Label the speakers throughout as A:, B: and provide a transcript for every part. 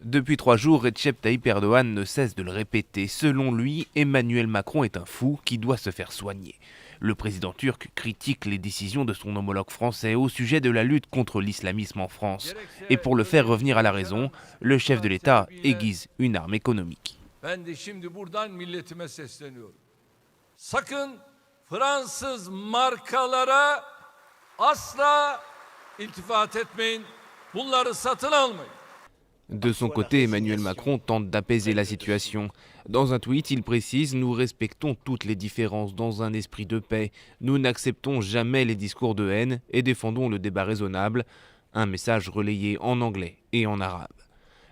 A: Depuis 3 jours, Recep Tayyip Erdogan ne cesse de le répéter. Selon lui, Emmanuel Macron est un fou qui doit se faire soigner. Le président turc critique les décisions de son homologue français au sujet de la lutte contre l'islamisme en France. Et pour le faire revenir à la raison, le chef de l'État aiguise une arme économique.
B: Ben de şimdi buradan milletime sesleniyorum. Sakın Fransız markalara asla iltifat etmeyin. Bunları satın almayın.
A: De son côté, Emmanuel Macron tente d'apaiser la situation. Dans un tweet, il précise « Nous respectons toutes les différences dans un esprit de paix. Nous n'acceptons jamais les discours de haine et défendons le débat raisonnable. » Un message relayé en anglais et en arabe.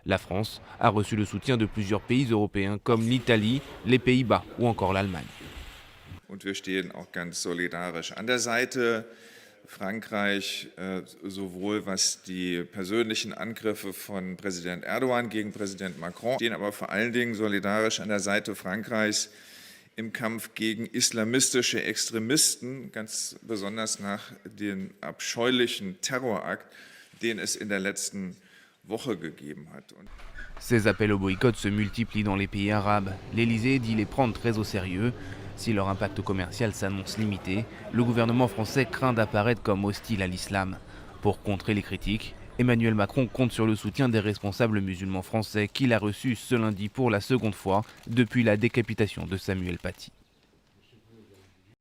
A: La France a reçu le soutien de plusieurs pays européens comme l'Italie, les Pays-Bas ou encore l'Allemagne.
C: Und wir stehen auch ganz solidarisch an der Seite Frankreich, sowohl was die persönlichen Angriffe von Präsident Erdogan gegen Präsident Macron stehen, aber vor allen Dingen solidarisch an der Seite Frankreichs im Kampf gegen islamistische Extremisten, ganz besonders nach dem abscheulichen Terrorakt, den es in der letzten Woche gegeben hat.
A: Ces appels au boycott se multiplient dans les pays arabes. L'Élysée dit les prendre très au sérieux. Si leur impact commercial s'annonce limité, le gouvernement français craint d'apparaître comme hostile à l'islam. Pour contrer les critiques, Emmanuel Macron compte sur le soutien des responsables musulmans français qu'il a reçus ce lundi pour la seconde fois depuis la décapitation de Samuel Paty.